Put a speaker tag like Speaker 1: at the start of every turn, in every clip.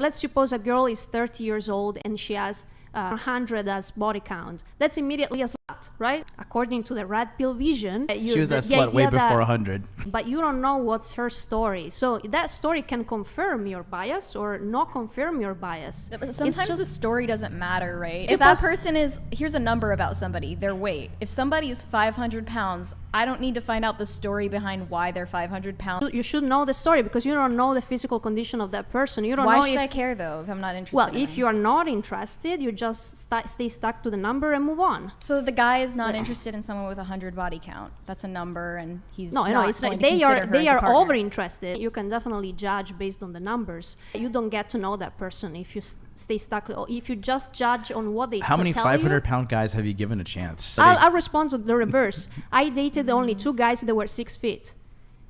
Speaker 1: Let's suppose a girl is 30 years old and she has 100 as body count. That's immediately a slut, right? According to the red pill vision,
Speaker 2: She was a slut way before 100.
Speaker 1: But you don't know what's her story. So that story can confirm your bias or not confirm your bias.
Speaker 3: Sometimes the story doesn't matter, right? If that person is, here's a number about somebody, their weight. If somebody is 500 pounds, I don't need to find out the story behind why they're 500 pounds.
Speaker 1: You should know the story because you don't know the physical condition of that person. You don't know.
Speaker 3: Why should I care though if I'm not interested?
Speaker 1: Well, if you are not interested, you just stay stuck to the number and move on.
Speaker 3: So the guy is not interested in someone with 100 body count. That's a number, and he's
Speaker 1: no. It's
Speaker 3: going
Speaker 1: like
Speaker 3: to consider her
Speaker 1: they
Speaker 3: as a
Speaker 1: are
Speaker 3: partner.
Speaker 1: over interested. You can definitely judge based on the numbers. You don't get to know that person if you stay stuck. Or if you just judge on what they
Speaker 2: How many
Speaker 1: tell
Speaker 2: 500-pound guys have you given a chance?
Speaker 1: I'll respond to the reverse. I dated only 2 guys that were 6 feet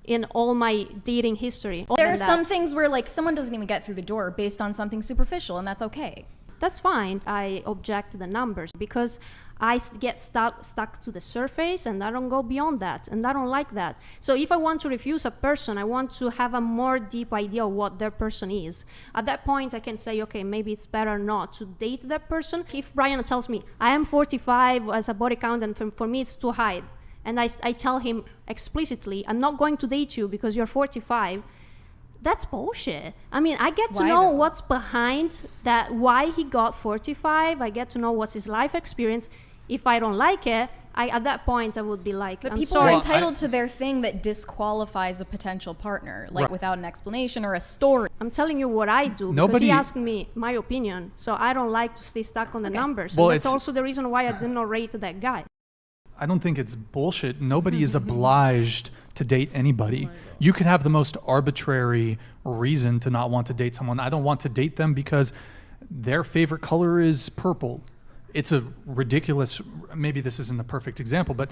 Speaker 1: in all my dating history.
Speaker 3: There are some things where like someone doesn't even get through the door based on something superficial, and that's okay.
Speaker 1: That's fine. I object to the numbers because I get stuck to the surface and I don't go beyond that, and I don't like that. So if I want to refuse a person, I want to have a more deep idea of what their person is. At that point, I can say, okay, maybe it's better not to date that person. If Brian tells me, I am 45 as a body count and for me it's too high, and I tell him explicitly, I'm not going to date you because you're 45, that's bullshit. I mean, I get to know what's behind that, why he got 45. I get to know what's his life experience. If I don't like it, at that point I would be like,
Speaker 3: but
Speaker 1: I'm
Speaker 3: people
Speaker 1: sorry.
Speaker 3: are entitled to their thing that disqualifies a potential partner, like without an explanation or a story.
Speaker 1: I'm telling you what I do because he asked me my opinion. So I don't like to stay stuck on the numbers.
Speaker 4: Well,
Speaker 1: and that's also the reason why I did not rate that guy.
Speaker 4: I don't think it's bullshit. Nobody is obliged to date anybody. You could have the most arbitrary reason to not want to date someone. I don't want to date them because their favorite color is purple. It's a ridiculous, maybe this isn't a perfect example, but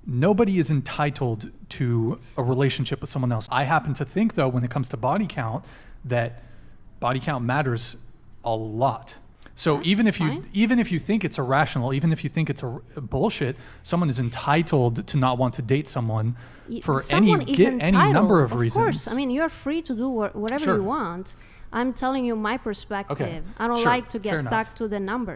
Speaker 4: nobody is entitled to a relationship with someone else. I happen to think though, when it comes to body count, that body count matters a lot. So even if you think it's irrational, even if you think it's a bullshit, someone is entitled to not want to date someone for any number of reasons.
Speaker 1: Of course, I mean, you're free to do whatever you want. I'm telling you my perspective.
Speaker 4: Okay.
Speaker 1: I don't
Speaker 4: Sure.
Speaker 1: like to get
Speaker 4: Fair
Speaker 1: stuck
Speaker 4: enough.
Speaker 1: to the numbers.